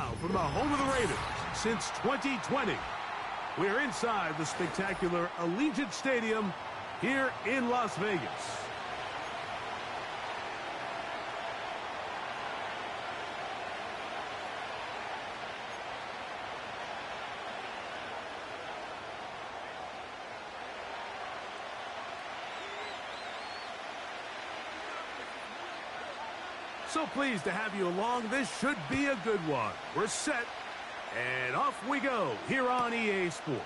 now from the home of the Raiders since 2020. We're inside the spectacular Allegiant Stadium here in Las Vegas. So pleased to have you along. This should be a good one. We're set, and off we go here on EA Sports.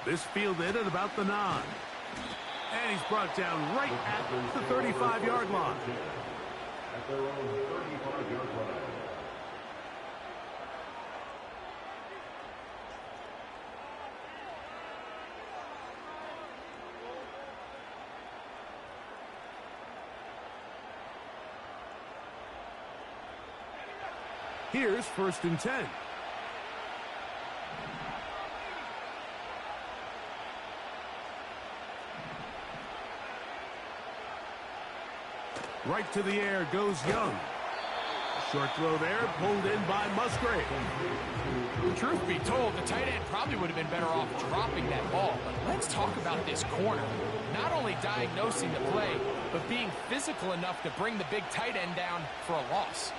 This fielded at about the 9. And he's brought down right at the 35-yard line. At their own 35-yard line. Here's 1st and 10. Right to the air goes Young. Short throw there, pulled in by Musgrave. Truth be told, the tight end probably would have been better off dropping that ball. But let's talk about this corner. Not only diagnosing the play, but being physical enough to bring the big tight end down for a loss.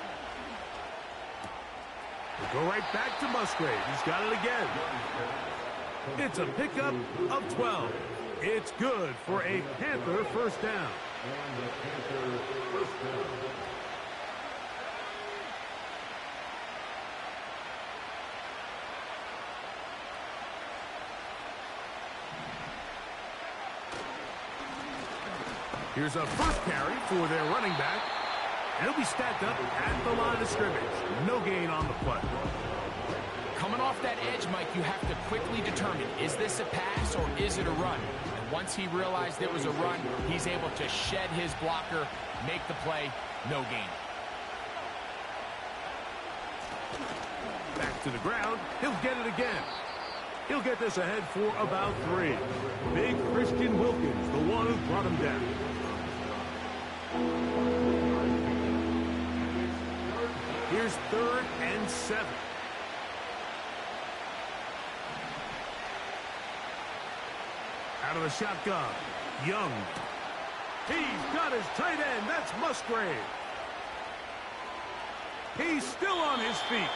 We'll go right back to Musgrave. He's got it again. It's a pickup of 12. It's good for a Panther first down. And the Panther first down. Here's a first carry for their running back. And he'll be stacked up at the line of scrimmage. No gain on the play. Coming off that edge, Mike, you have to quickly determine, is this a pass or is it a run? And once he realized it was a run, he's able to shed his blocker, make the play, no gain. Back to the ground. He'll get it again. He'll get this ahead for about 3. Big Christian Wilkins, the one who brought him down. Here's 3rd and 7. Out of the shotgun, Young. He's got his tight end. That's Musgrave. He's still on his feet.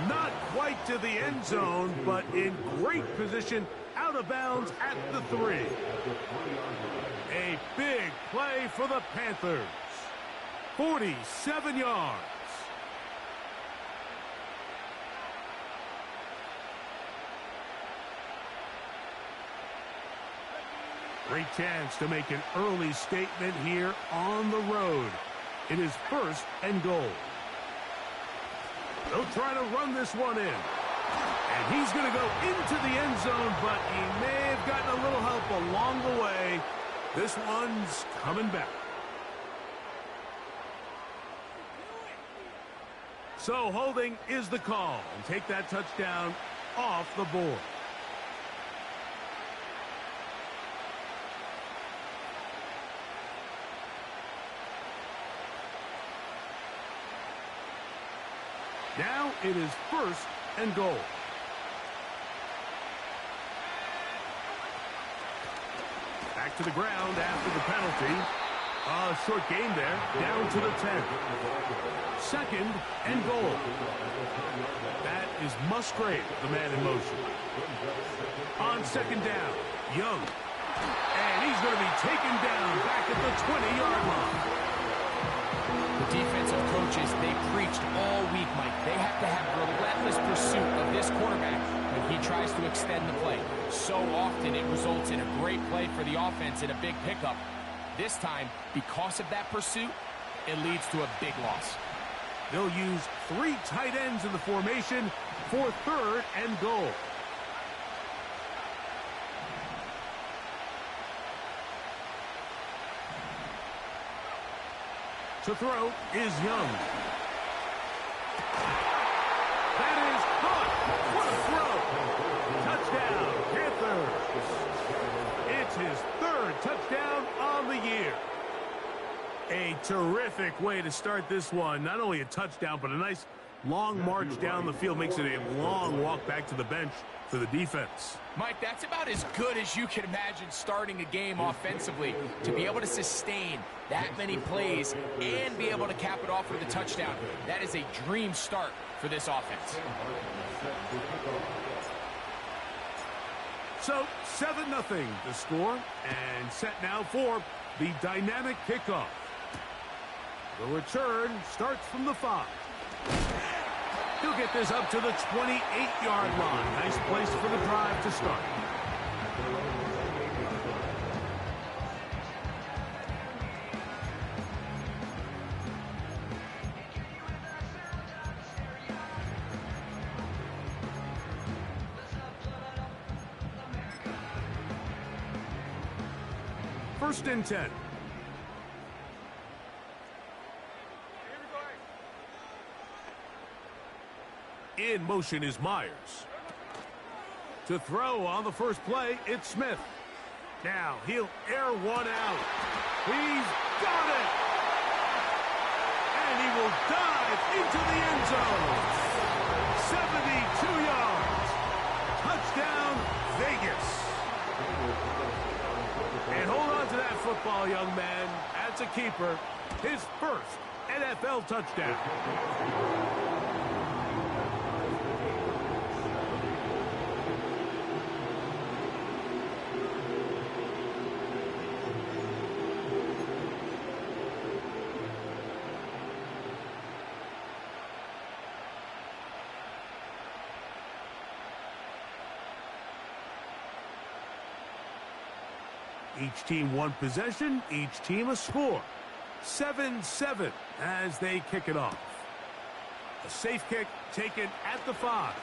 Not quite to the end zone, but in great position, out of bounds at the 3. A big play for the Panthers. 47 yards. Great chance to make an early statement here on the road. It is 1st and goal. They'll try to run this one in. And he's going to go into the end zone, but he may have gotten a little help along the way. This one's coming back. So holding is the call. And take that touchdown off the board. Now it is 1st and goal. Back to the ground after the penalty. A short gain there, down to the 10. 2nd and goal. That is Musgrave, the man in motion. On 2nd down, Young. And he's going to be taken down back at the 20-yard line. The defensive coaches, they preached all week, Mike. They have to have relentless pursuit of this quarterback when he tries to extend the play. So often it results in a great play for the offense and a big pickup. This time, because of that pursuit, it leads to a big loss. They'll use 3 tight ends in the formation for 3rd and goal. To throw is Young. That is caught. What a throw. Touchdown, Panthers. It's his 3rd touchdown on the year. A terrific way to start this one. Not only a touchdown, but a nice Long march down the field makes it a long walk back to the bench for the defense. Mike, that's about as good as you can imagine starting a game offensively. To be able to sustain that many plays and be able to cap it off with a touchdown, that is a dream start for this offense. So 7-0 the score, and set now for the dynamic kickoff. The return starts from the 5. He'll get this up to the 28-yard line. Nice place for the drive to start. First and 10. In motion is Myers. To throw on the first play, it's Smith. Now he'll air one out. He's got it! And he will dive into the end zone. 72 yards. Touchdown, Vegas. And hold on to that football, young man. That's a keeper. His first NFL touchdown. Each team one possession, each team a score. 7-7 as they kick it off. A safe kick taken at the 5.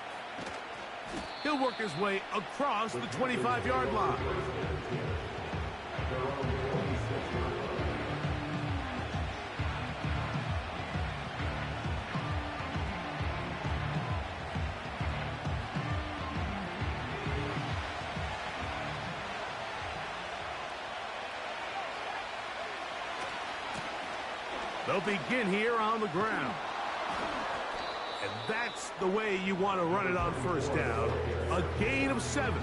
He'll work his way across the 25-yard line. They'll begin here on the ground. And that's the way you want to run it on first down. A gain of 7.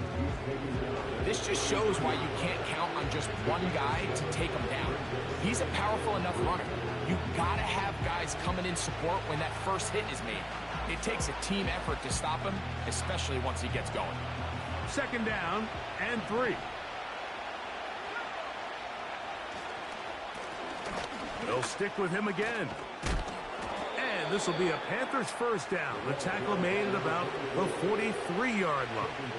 This just shows why you can't count on just one guy to take him down. He's a powerful enough runner. You got to have guys coming in support when that first hit is made. It takes a team effort to stop him, especially once he gets going. Second down and 3. They'll stick with him again. And this will be a Panthers first down. The tackle made at about the 43-yard line.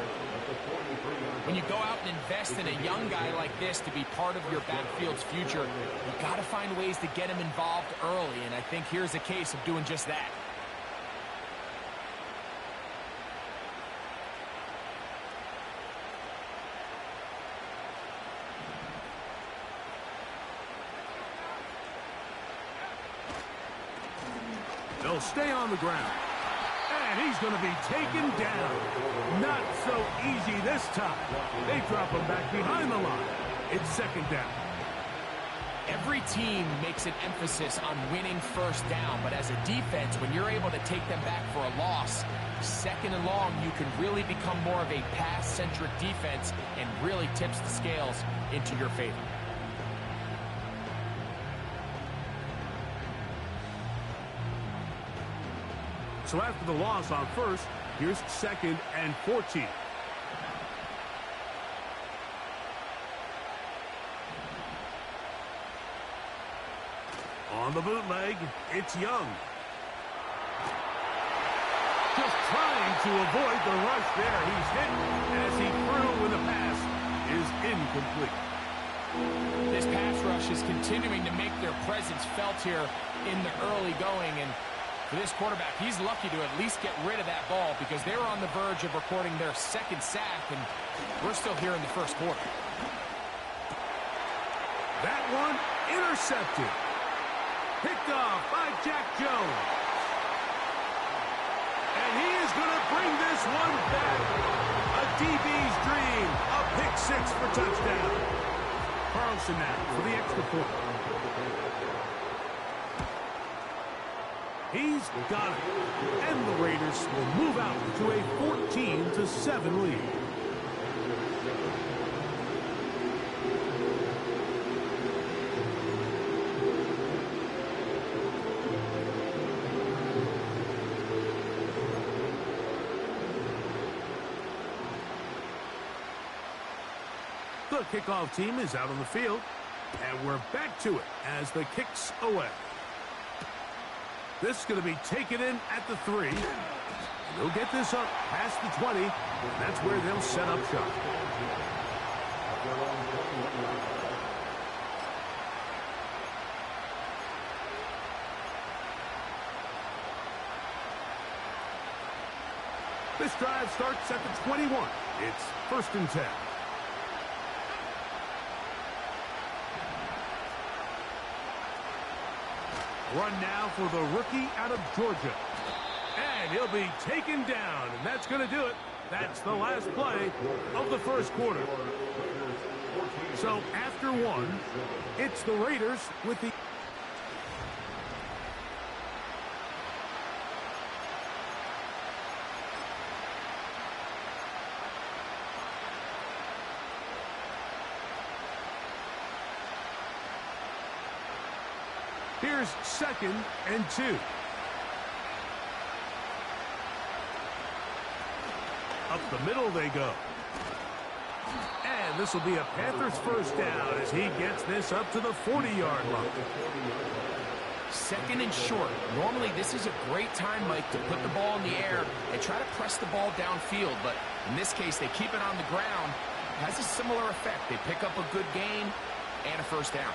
When you go out and invest in a young guy like this to be part of your backfield's future, you got to find ways to get him involved early, and I think here's a case of doing just that. They'll stay on the ground. And he's going to be taken down. Not so easy this time. They drop him back behind the line. It's second down. Every team makes an emphasis on winning first down, but as a defense, when you're able to take them back for a loss, second and long, you can really become more of a pass-centric defense and really tips the scales into your favor. So after the loss on first, here's second and 14. On the bootleg, it's Young. Just trying to avoid the rush there. He's hit as he threw when the pass is incomplete. This pass rush is continuing to make their presence felt here in the early going, and for this quarterback, he's lucky to at least get rid of that ball because they were on the verge of recording their second sack, and we're still here in the first quarter. That one intercepted. Picked off by Jack Jones. And he is going to bring this one back. A DB's dream. A pick 6 for touchdown. Carlson now for the extra point. He's got it. And the Raiders will move out to a 14-7 lead. The kickoff team is out on the field, and we're back to it as the kick's away. This is going to be taken in at the 3. They'll get this up past the 20, and that's where they'll set up shop. This drive starts at the 21. It's 1st and 10. Run now for the rookie out of Georgia. And he'll be taken down, and that's going to do it. That's the last play of the first quarter. So after 1, it's the Raiders with the... Here's 2nd and 2. Up the middle they go. And this will be a Panthers first down as he gets this up to the 40-yard line. 2nd and short. Normally this is a great time, Mike, to put the ball in the air and try to press the ball downfield. But in this case, they keep it on the ground. It has a similar effect. They pick up a good gain and a first down.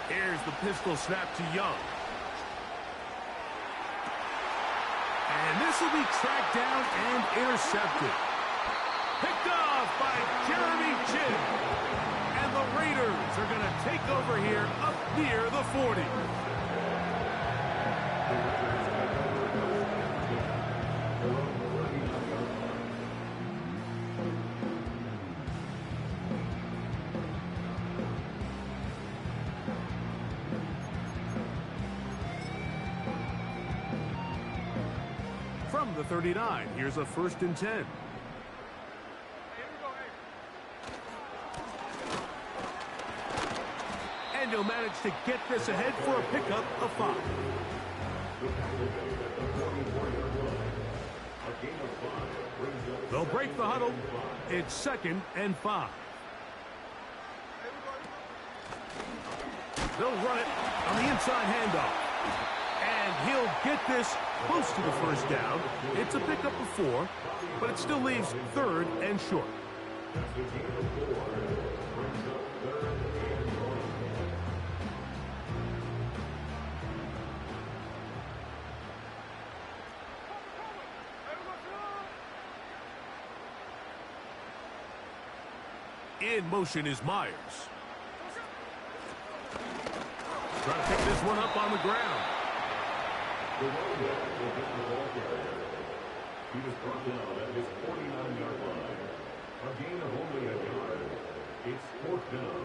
Here's the pistol snap to Young. And this will be tracked down and intercepted. Picked off by Jeremy Chinn. And the Raiders are going to take over here up near the 40. From the 39, here's a 1st and 10. And he'll manage to get this ahead for a pickup of 5. They'll break the huddle. It's 2nd and 5. They'll run it on the inside handoff. And he'll get this close to the first down. It's a pickup of 4, but it still leaves 3rd and short. In motion is Myers. Trying to pick this one up on the ground. The running back will get the ball carrier. He was brought down at his 49-yard line. A gain of only a yard. It's 4th down.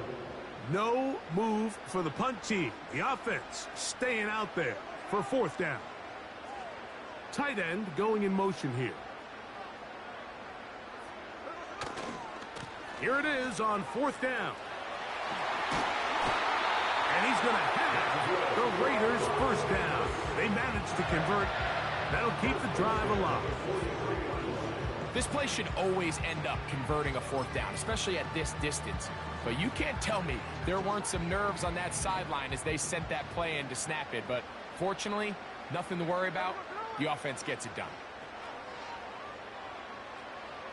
No move for the punt team. The offense staying out there for 4th down. Tight end going in motion here. Here it is on 4th down. And he's going to have the Raiders first down. They managed to convert. That'll keep the drive alive. This play should always end up converting a 4th down, especially at this distance. But you can't tell me there weren't some nerves on that sideline as they sent that play in to snap it. But fortunately, nothing to worry about. The offense gets it done.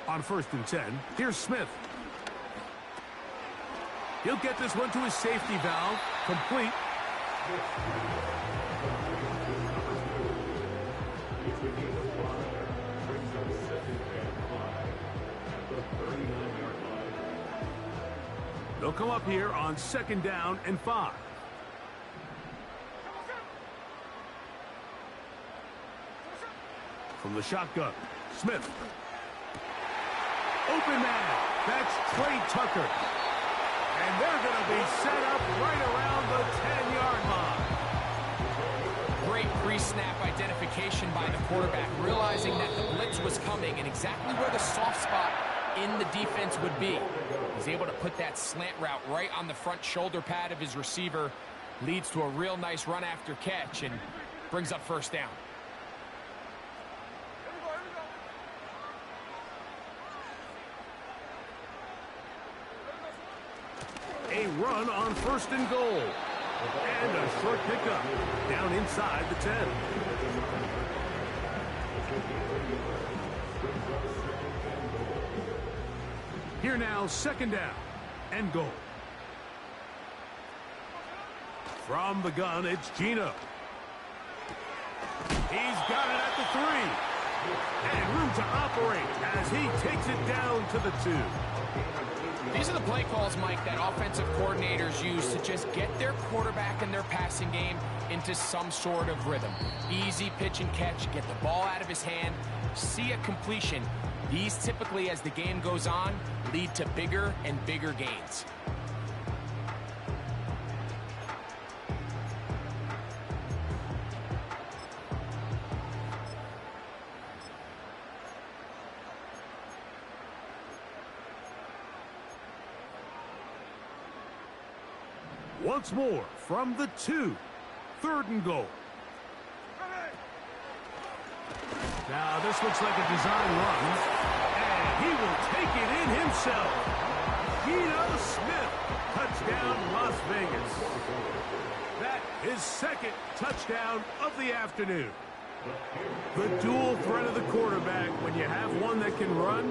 On 1st and 10, here's Smith. He'll get this one to his safety valve, complete. They'll come up here on 2nd down and 5. from the shotgun. Smith. Open man. That's Trey Tucker. And they're going to be set up right around the 10-yard line. Great pre-snap identification by the quarterback, realizing that the blitz was coming and exactly where the soft spot in the defense would be. He's able to put that slant route right on the front shoulder pad of his receiver. Leads to a real nice run after catch and brings up first down. A run on 1st and goal. And a short pickup down inside the 10. Here now, 2nd down and goal. From the gun, it's Gino. He's got it at the 3. And room to operate as he takes it down to the 2. These are the play calls, Mike, that offensive coordinators use to just get their quarterback and their passing game into some sort of rhythm. Easy pitch and catch, get the ball out of his hand, see a completion. These typically, as the game goes on, lead to bigger and bigger gains. Once more from the 2. 3rd and goal. Now this looks like a design run. And he will take it in himself. Geno Smith. Touchdown Las Vegas. That is 2nd touchdown of the afternoon. The dual threat of the quarterback. When you have one that can run,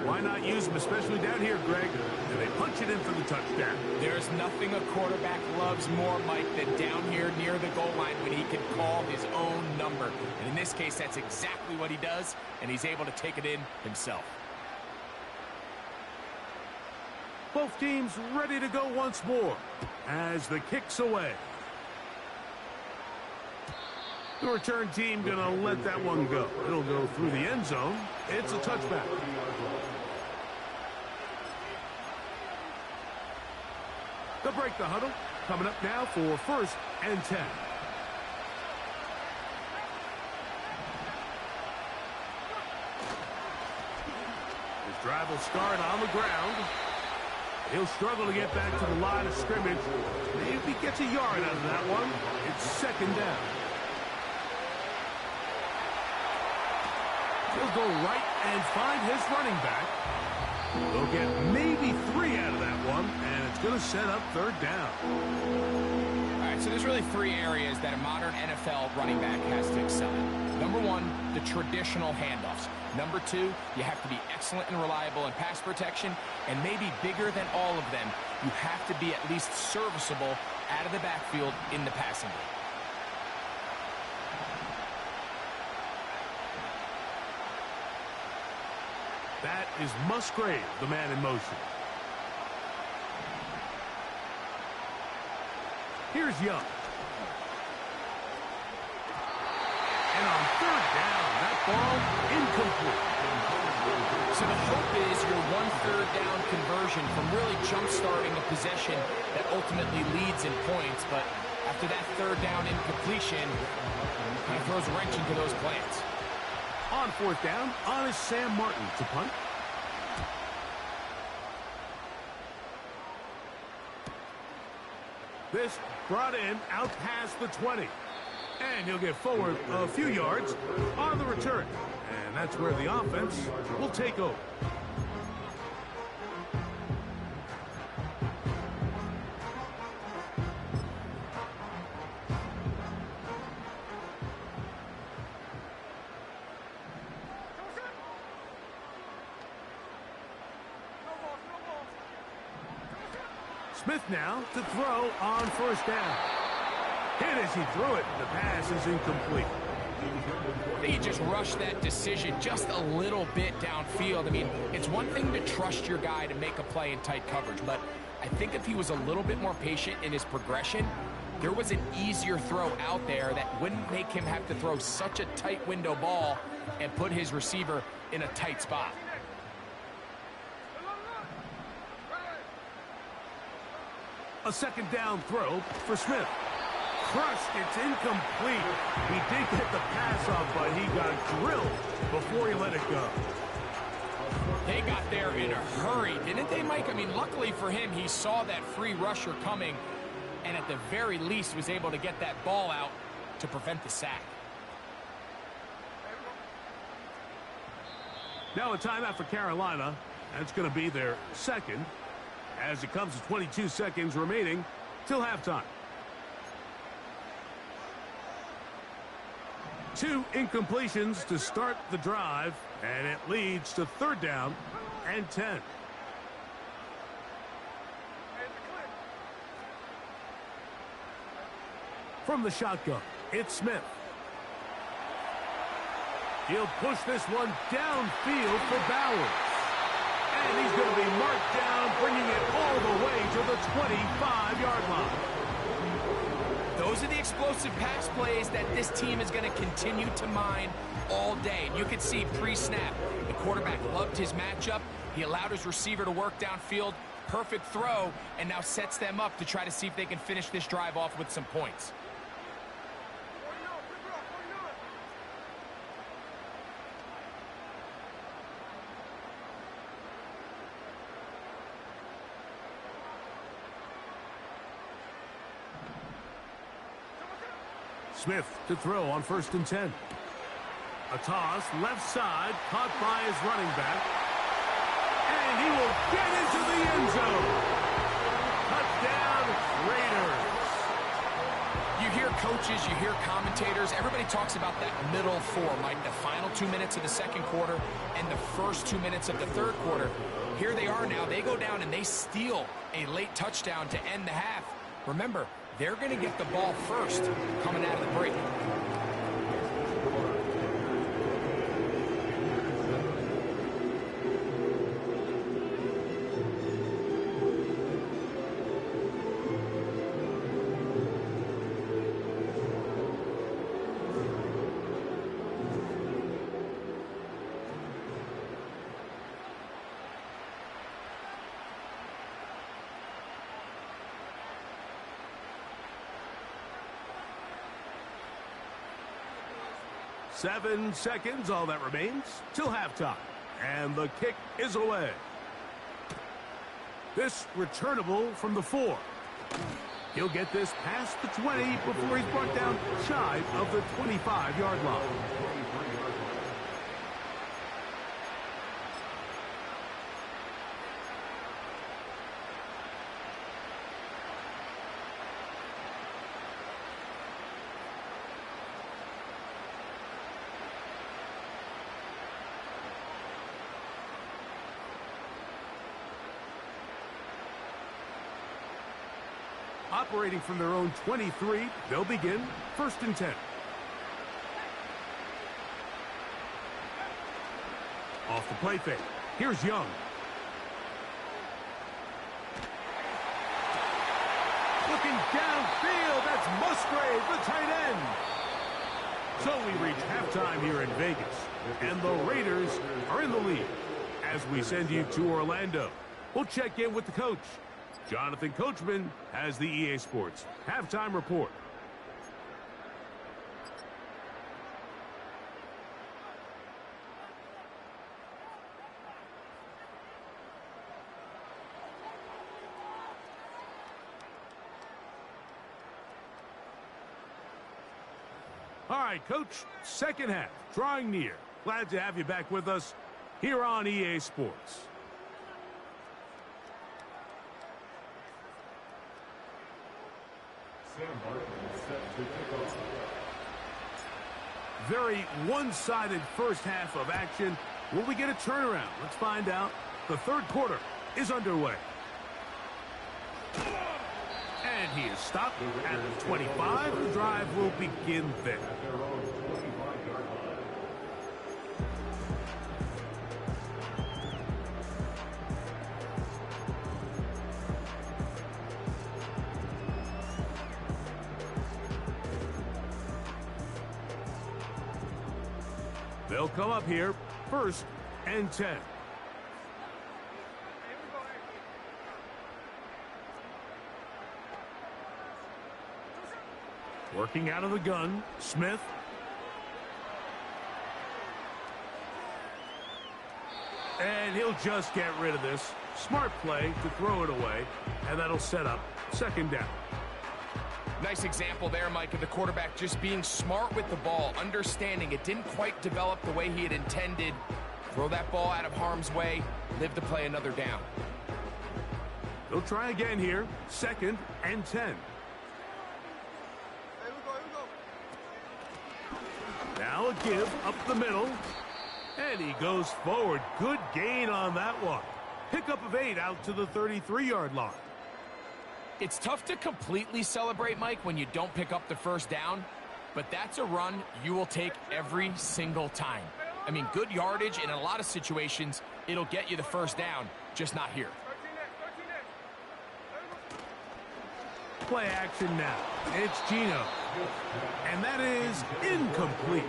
why not use him, especially down here, Greg? And they punch it in for the touchdown. There's nothing a quarterback loves more, Mike, than down here near the goal line when he can call his own number. And in this case, that's exactly what he does, and he's able to take it in himself. Both teams ready to go once more as the kick's away. The return team going to let that one go. It'll go through the end zone. It's a touchback. They'll break the huddle. Coming up now for 1st and 10. His drive will start on the ground. He'll struggle to get back to the line of scrimmage. Maybe he gets a yard out of that one. It's 2nd down. He'll go right and find his running back. They'll get maybe 3 out of that one, and it's going to set up 3rd down. All right, so there's really 3 areas that a modern NFL running back has to excel in. Number 1, the traditional handoffs. Number 2, you have to be excellent and reliable in pass protection, and maybe bigger than all of them, you have to be at least serviceable out of the backfield in the passing game. That is Musgrave, the man in motion. Here's Young. And on 3rd down, that ball incomplete. So the hope is your 1/3 down conversion from really jump-starting a possession that ultimately leads in points. But after that 3rd down incompletion, kind of throws a wrench into those plans. On 4th down, on is Sam Martin to punt. This brought in out past the 20. And he'll get forward a few yards on the return. And that's where the offense will take over. Smith now to throw on 1st down. Hit as he threw it. The pass is incomplete. I think he just rushed that decision just a little bit downfield. I mean, it's one thing to trust your guy to make a play in tight coverage, but I think if he was a little bit more patient in his progression, there was an easier throw out there that wouldn't make him have to throw such a tight window ball and put his receiver in a tight spot. A second down throw for Smith. Crushed, it's incomplete. He did get the pass off, but he got drilled before he let it go. They got there in a hurry, didn't they, Mike? I mean, luckily for him, he saw that free rusher coming, and at the very least was able to get that ball out to prevent the sack. Now a timeout for Carolina. That's going to be their second, as it comes to 22 seconds remaining till halftime. 2 incompletions to start the drive, and it leads to 3rd down and 10. From the shotgun, it's Smith. He'll push this one downfield for Bowers. And he's going to be marked down, bringing it all the way to the 25-yard line. Those are the explosive pass plays that this team is going to continue to mine all day. And you can see pre-snap, the quarterback loved his matchup. He allowed his receiver to work downfield. Perfect throw, and now sets them up to try to see if they can finish this drive off with some points. Smith to throw on 1st and 10. A toss, left side, caught by his running back. And he will get into the end zone. Touchdown, Raiders. You hear coaches, you hear commentators, everybody talks about that middle 4, Mike, the final 2 minutes of the second quarter and the first 2 minutes of the third quarter. Here they are now. They go down and they steal a late touchdown to end the half. Remember, they're going to get the ball first coming out of the break. Seven seconds, all that remains, till halftime. And the kick is away. This returnable from the 4. He'll get this past the 20 before he's brought down shy of the 25-yard line. Operating from their own 23, they'll begin 1st and 10. Off the play fake. Here's Young. Looking downfield, that's Musgrave, the tight end. So we reach halftime here in Vegas, and the Raiders are in the lead. As we send you to Orlando, we'll check in with the coach. Jonathan Coachman has the EA Sports halftime report. All right, Coach, second half, drawing near. Glad to have you back with us here on EA Sports. Very one-sided first half of action. Will we get a turnaround? Let's find out. The third quarter is underway. And he is stopped at the 25. The drive will begin there. They'll come up here, 1st and 10. Working out of the gun, Smith. And he'll just get rid of this. Smart play to throw it away, and that'll set up 2nd down. Nice example there, Mike, of the quarterback just being smart with the ball, understanding it didn't quite develop the way he had intended. Throw that ball out of harm's way, live to play another down. They'll try again here, 2nd and 10. Now a give up the middle, and he goes forward. Good gain on that one. Pickup of 8 out to the 33-yard line. It's tough to completely celebrate, Mike, when you don't pick up the 1st down, but that's a run you will take every single time. I mean, good yardage, and in a lot of situations, it'll get you the 1st down, just not here. Play action now. It's Geno. And that is incomplete.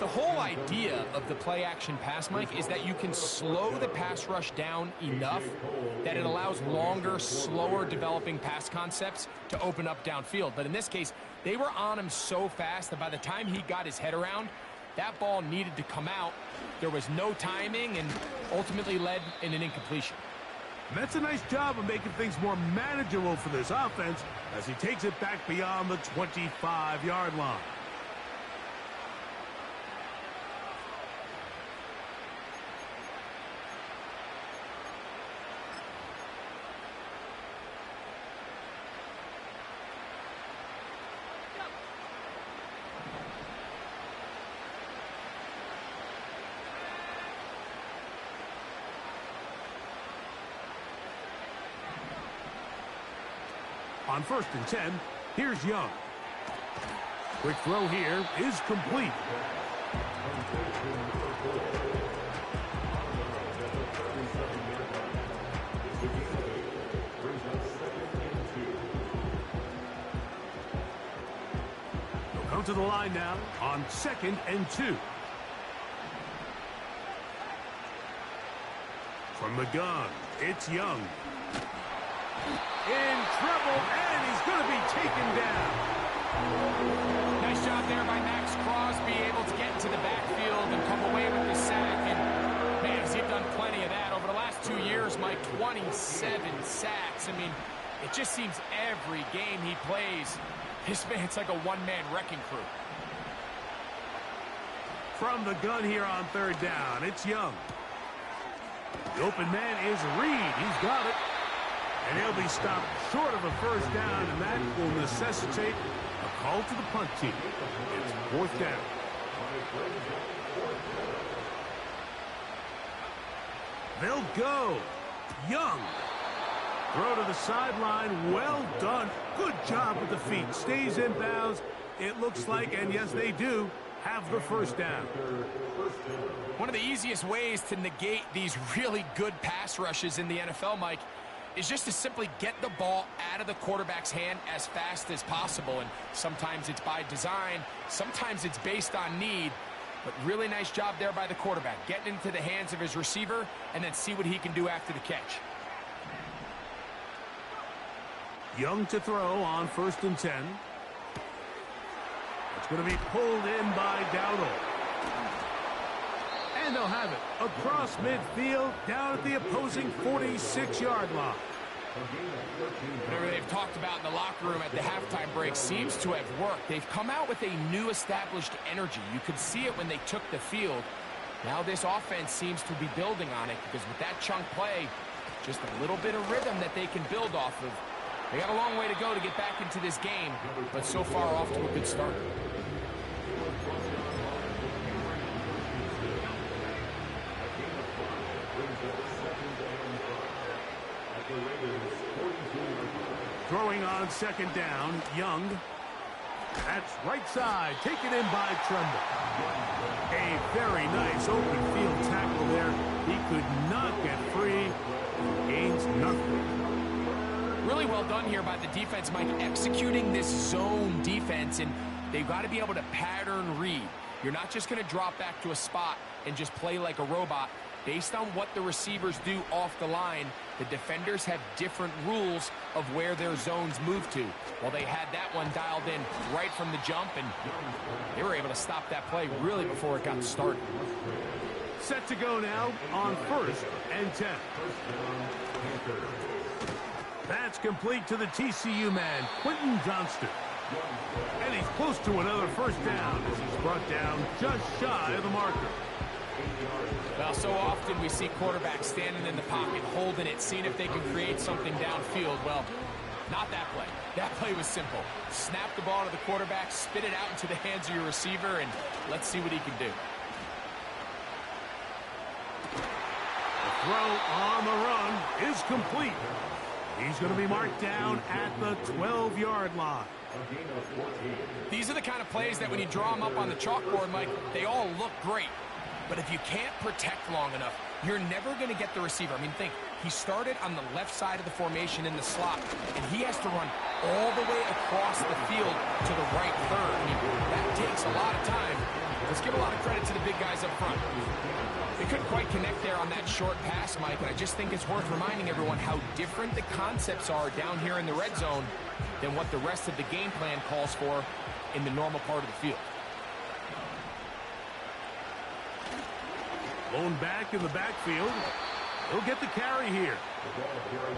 The whole idea of the play action pass, Mike, is that you can slow the pass rush down enough that it allows longer, slower developing pass concepts to open up downfield. But in this case, they were on him so fast that by the time he got his head around, that ball needed to come out. There was no timing and ultimately led in an incompletion. And that's a nice job of making things more manageable for this offense as he takes it back beyond the 25-yard line. On 1st and 10, here's Young. Quick throw here is complete. They'll come to the line now on 2nd and 2. From the gun, it's Young. In trouble, and he's going to be taken down. Nice job there by Max Crosby, able to get into the backfield and come away with the sack. And, man, he's done plenty of that over the last 2 years, Mike. 27 sacks. I mean, it just seems every game he plays, this man's like a one-man wrecking crew. From the gun here on 3rd down, it's Young. The open man is Reed. He's got it. And he'll be stopped short of a 1st down, and that will necessitate a call to the punt team. It's 4th down. They'll go. Young. Throw to the sideline. Well done. Good job with the feet. Stays in bounds. It looks like, and yes, they do, have the 1st down. One of the easiest ways to negate these really good pass rushes in the NFL, Mike, is just to simply get the ball out of the quarterback's hand as fast as possible. And sometimes it's by design, sometimes it's based on need. But really nice job there by the quarterback, getting into the hands of his receiver and then see what he can do after the catch. Young to throw on 1st and 10. It's going to be pulled in by Dowdle. And they'll have it across midfield down at the opposing 46-yard line. Whatever they've talked about in the locker room at the halftime break seems to have worked. They've come out with a new established energy. You could see it when they took the field. Now this offense seems to be building on it because with that chunk play, just a little bit of rhythm that they can build off of. They got a long way to go to get back into this game, but so far off to a good start. Throwing on 2nd down, Young. That's right side, taken in by Tremble. A very nice open field tackle there. He could not get free. Gains nothing. Really well done here by the defense, Mike, executing this zone defense, and they've got to be able to pattern read. You're not just going to drop back to a spot and just play like a robot. Based on what the receivers do off the line, the defenders have different rules of where their zones move to. Well, they had that one dialed in right from the jump, and they were able to stop that play really before it got started. Set to go now on 1st and 10. That's complete to the TCU man, Quentin Johnston. And he's close to another first down as he's brought down just shy of the marker. Well, so often we see quarterbacks standing in the pocket, holding it, seeing if they can create something downfield. Well, not that play. That play was simple. Snap the ball to the quarterback, spit it out into the hands of your receiver, and let's see what he can do. The throw on the run is complete. He's going to be marked down at the 12-yard line. These are the kind of plays that when you draw them up on the chalkboard, Mike, they all look great. But if you can't protect long enough, you're never going to get the receiver. I mean, think, he started on the left side of the formation in the slot, and he has to run all the way across the field to the right third. I mean, that takes a lot of time. Let's give a lot of credit to the big guys up front. They couldn't quite connect there on that short pass, Mike, and I just think it's worth reminding everyone how different the concepts are down here in the red zone than what the rest of the game plan calls for in the normal part of the field. Blown back in the backfield. He'll get the carry here.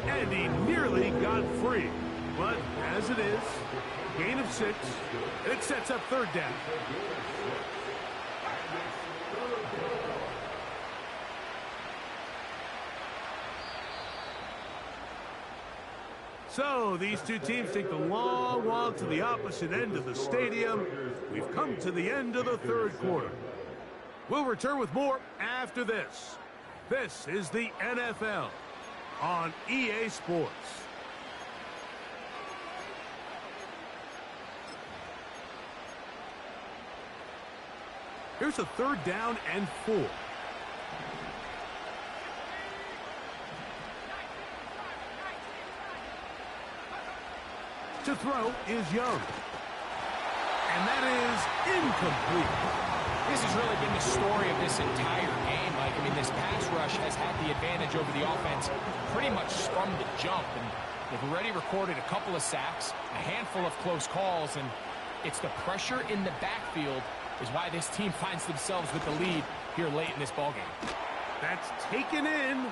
And he nearly got free. But as it is, gain of 6. It sets up 3rd down. So these two teams take the long walk to the opposite end of the stadium. We've come to the end of the 3rd quarter. We'll return with more after this. This is the NFL on EA Sports. Here's a 3rd down and 4. To throw is Young. And that is incomplete. This has really been the story of this entire game, Mike. I mean, this pass rush has had the advantage over the offense pretty much from the jump. And they've already recorded a couple of sacks, a handful of close calls, and it's the pressure in the backfield is why this team finds themselves with the lead here late in this ballgame. That's taken in,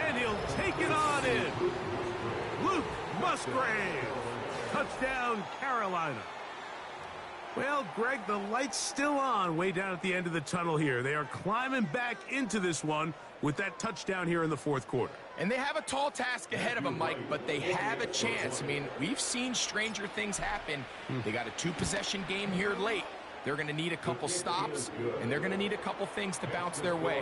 and he'll take it on in. Luke Musgrave. Touchdown, Carolina. Well, Greg, the light's still on way down at the end of the tunnel here. They are climbing back into this one with that touchdown here in the 4th quarter. And they have a tall task ahead of them, Mike, but they have a chance. I mean, we've seen stranger things happen. They got a 2-possession game here late. They're going to need a couple stops, and they're going to need a couple things to bounce their way.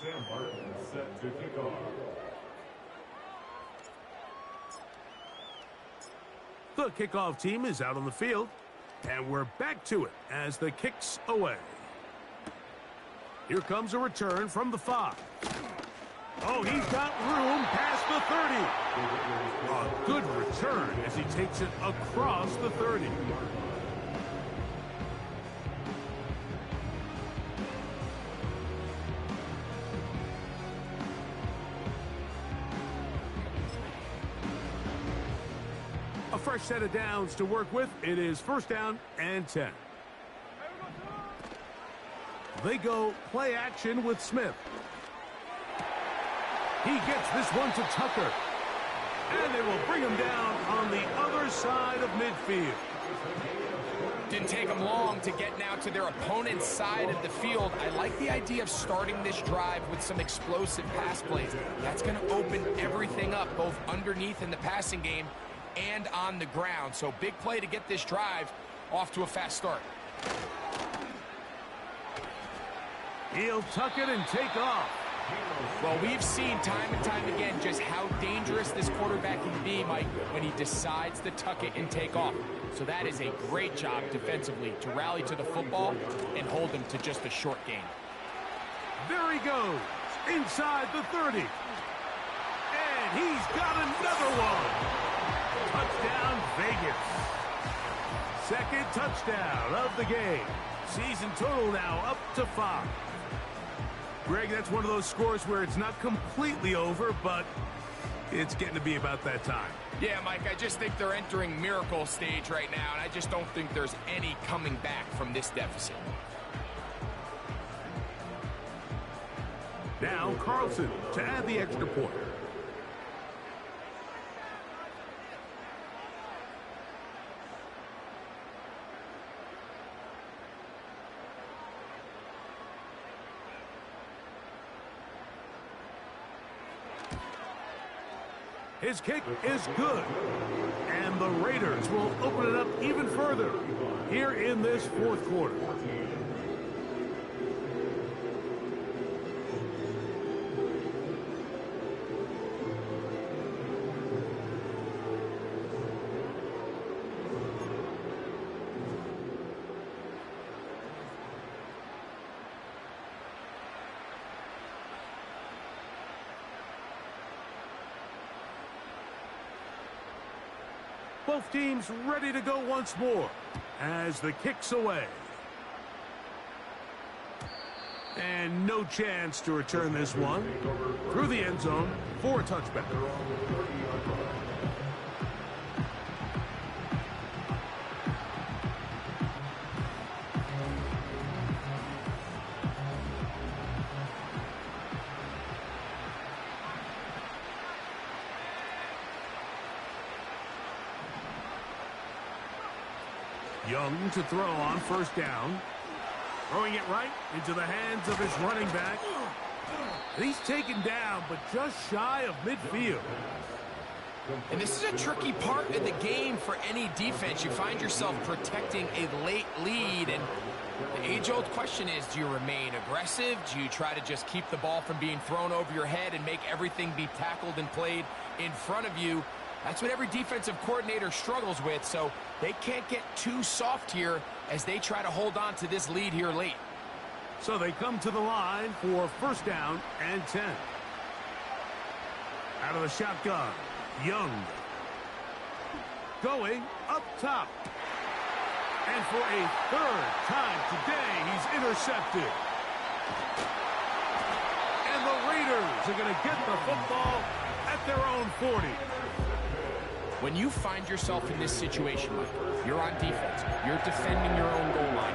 Sam Barton set to kick off. The kickoff team is out on the field, and we're back to it as the kick's away. Here comes a return from the 5. Oh, he's got room past the 30. A good return as he takes it across the 30. A fresh set of downs to work with. It is 1st down and 10. They go play action with Smith. He gets this one to Tucker. And they will bring him down on the other side of midfield. Didn't take them long to get now to their opponent's side of the field. I like the idea of starting this drive with some explosive pass plays. That's going to open everything up, both underneath in the passing game and on the ground. So big play to get this drive off to a fast start. He'll tuck it and take off. Well, we've seen time and time again just how dangerous this quarterback can be, Mike, when he decides to tuck it and take off. So that is a great job defensively to rally to the football and hold him to just a short gain. There he goes, inside the 30. And he's got another one. Touchdown, Vegas. Second touchdown of the game. Season total now up to 5. Greg, that's one of those scores where it's not completely over, but it's getting to be about that time. Yeah, Mike, I just think they're entering miracle stage right now, and I just don't think there's any coming back from this deficit. Now Carlson to add the extra point. His kick is good. And the Raiders will open it up even further here in this fourth quarter. Both teams ready to go once more as the kick's away. And no chance to return this one through the end zone for a touchback. Young to throw on first down. Throwing it right into the hands of his running back. He's taken down, but just shy of midfield. And this is a tricky part of the game for any defense. You find yourself protecting a late lead, and the age-old question is, do you remain aggressive? Do you try to just keep the ball from being thrown over your head and make everything be tackled and played in front of you? That's what every defensive coordinator struggles with, so they can't get too soft here as they try to hold on to this lead here late. So they come to the line for first down and 10. Out of the shotgun, Young. Going up top. And for a third time today, he's intercepted. And the Raiders are going to get the football at their own 40. When you find yourself in this situation, Mike, you're on defense, you're defending your own goal line,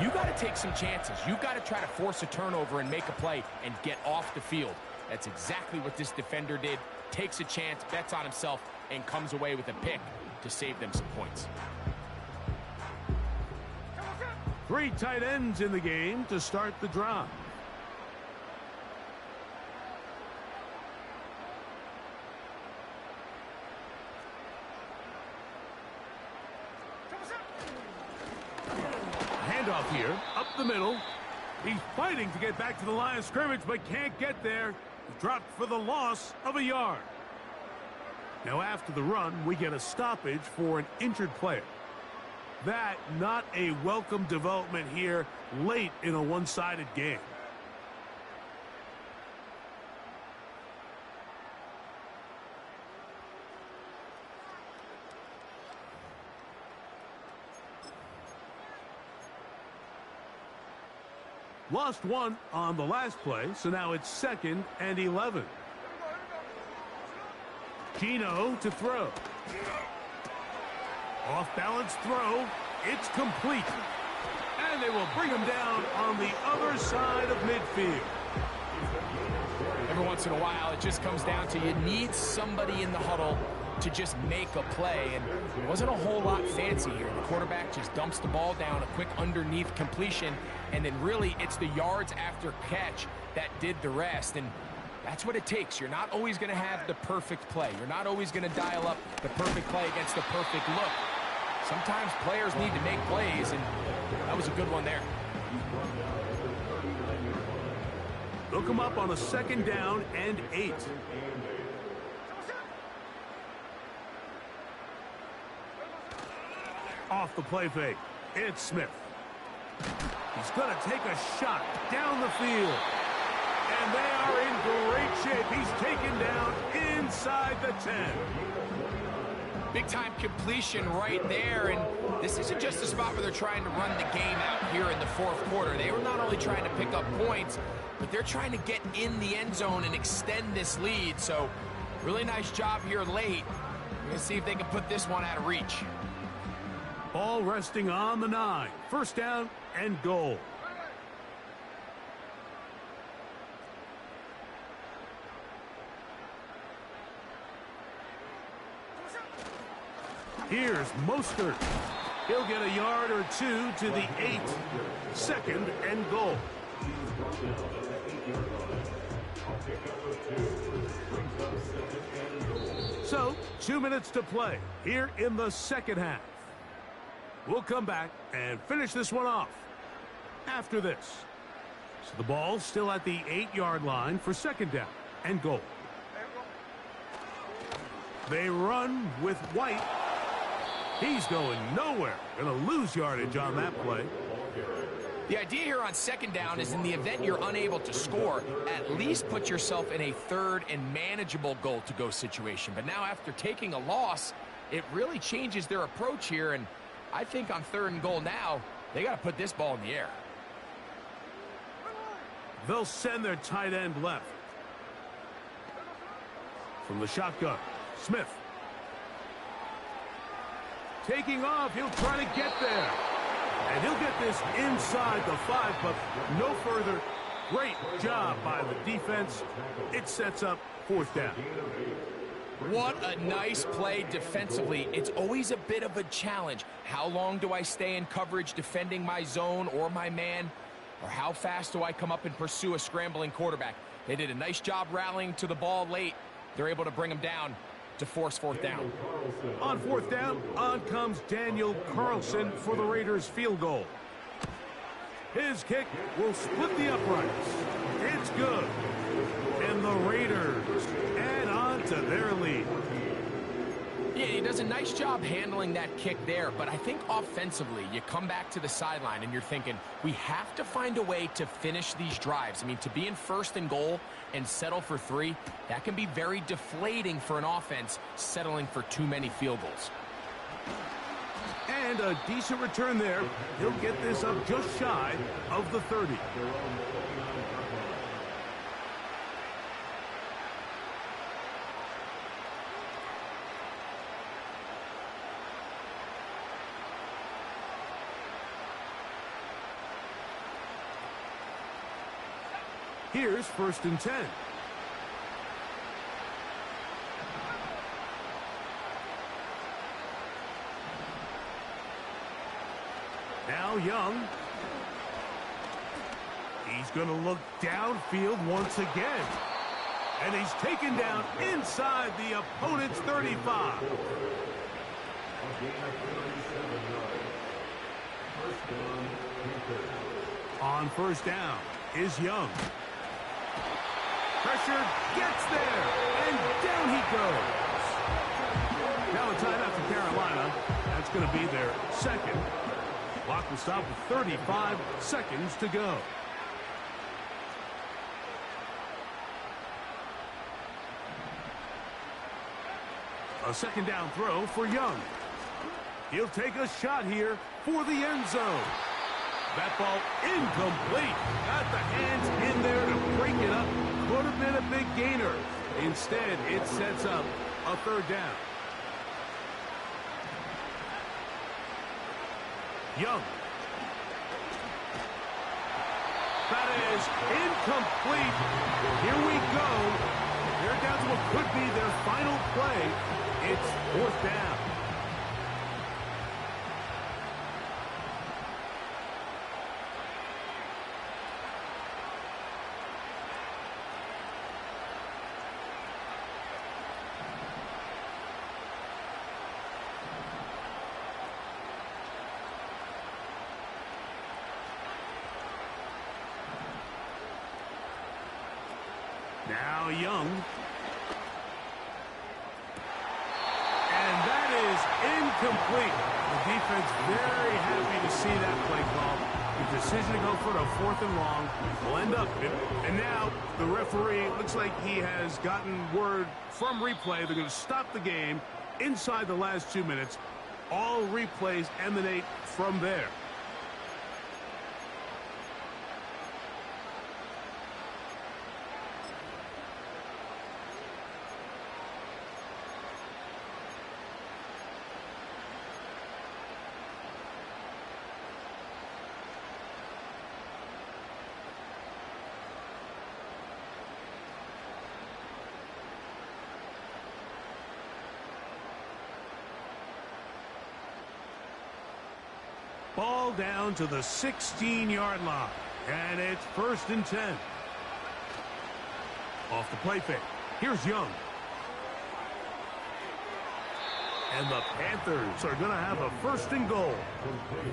you got to take some chances. You got to try to force a turnover and make a play and get off the field. That's exactly what this defender did. Takes a chance, bets on himself, and comes away with a pick to save them some points. 3 tight ends in the game to start the drive. Handoff here, up the middle. He's fighting to get back to the line of scrimmage, but can't get there. He's dropped for the loss of a yard. Now after the run, we get a stoppage for an injured player. That not a welcome development here late in a one-sided game. Lost one on the last play, so now it's 2nd and 11. Gino to throw. Off-balance throw. It's complete. And they will bring him down on the other side of midfield. Every once in a while, it just comes down to you need somebody in the huddle to just make a play, and it wasn't a whole lot fancy here. The quarterback just dumps the ball down, a quick underneath completion, and then really it's the yards after catch that did the rest, and that's what it takes. You're not always going to have the perfect play. You're not always going to dial up the perfect play against the perfect look. Sometimes players need to make plays, and that was a good one there. They'll come up on a 2nd down and 8. Off the play fake, it's Smith. He's going to take a shot down the field. And they are in great shape. He's taken down inside the 10. Big-time completion right there, and this isn't just a spot where they're trying to run the game out here in the 4th quarter. They were not only trying to pick up points, but they're trying to get in the end zone and extend this lead. So, really nice job here late. We're going to see if they can put this one out of reach. Ball resting on the 9. 1st down and goal. Here's Mostert. He'll get a yard or 2 to the 8. 2nd and goal. So, 2 minutes to play here in the 2nd half. We'll come back and finish this one off after this. So the ball's still at the 8-yard line for 2nd down and goal. They run with White. He's going nowhere. Going to lose yardage on that play. The idea here on 2nd down is in the event you're unable to score, at least put yourself in a 3rd and manageable goal-to-go situation. But now after taking a loss, it really changes their approach here, and I think on 3rd and goal now, they got to put this ball in the air. They'll send their tight end left. From the shotgun, Smith. Taking off, he'll try to get there. And he'll get this inside the 5, but no further. Great job by the defense. It sets up 4th down. What a nice play defensively. It's always a bit of a challenge. How long do I stay in coverage defending my zone or my man? Or how fast do I come up and pursue a scrambling quarterback? They did a nice job rallying to the ball late. They're able to bring him down to force 4th down. On 4th down, on comes Daniel Carlson for the Raiders field goal. His kick will split the uprights. It's good. And the Raiders add on to their lead. Yeah, he does a nice job handling that kick there, but I think offensively, you come back to the sideline and you're thinking, we have to find a way to finish these drives. I mean, to be in 1st and goal and settle for 3, that can be very deflating for an offense settling for too many field goals. And a decent return there. He'll get this up just shy of the 30. Here's 1st and 10. Now Young. He's going to look downfield once again. And he's taken down inside the opponent's 35. On 1st down is Young. Pressure gets there, and down he goes. Now a timeout for Carolina. That's going to be their 2nd. Clock will stop with 35 seconds to go. A 2nd down throw for Young. He'll take a shot here for the end zone. That ball incomplete. Got the hands in there to break it up. Could have been a big gainer. Instead, it sets up a 3rd down. Young. That is incomplete. Here we go. They're down to what could be their final play. It's 4th down. Now Young. And that is incomplete. The defense very happy to see that play call. The decision to go for it on 4th and long will end up. And now the referee looks like he has gotten word from replay. They're going to stop the game inside the last 2 minutes. All replays emanate from there. Ball down to the 16-yard line. And it's 1st and 10. Off the play fake. Here's Young. And the Panthers are going to have a 1st and goal.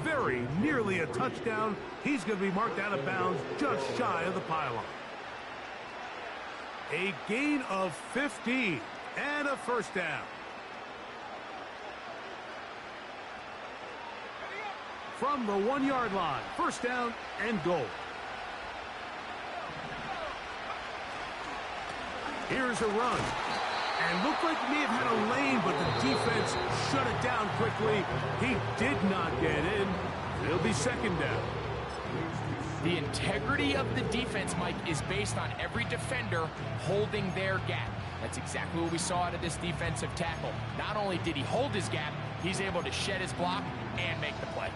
Very nearly a touchdown. He's going to be marked out of bounds just shy of the pylon. A gain of 15 and a 1st down. From the 1-yard line, 1st down and goal. Here's a run. And looked like he may have had a lane, but the defense shut it down quickly. He did not get in. It'll be 2nd down. The integrity of the defense, Mike, is based on every defender holding their gap. That's exactly what we saw out of this defensive tackle. Not only did he hold his gap, he's able to shed his block and make the play.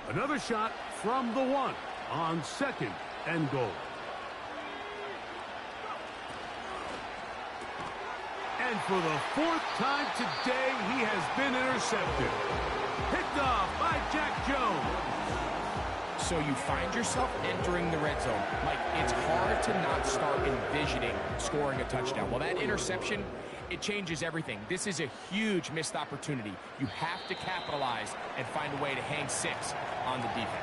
Another shot from the 1 on 2nd and goal. And for the 4th time today, he has been intercepted. Picked off by Jack Jones. So you find yourself entering the red zone. Mike, it's hard to not start envisioning scoring a touchdown. Well, that interception, it changes everything. This is a huge missed opportunity. You have to capitalize and find a way to hang 6 on the defense.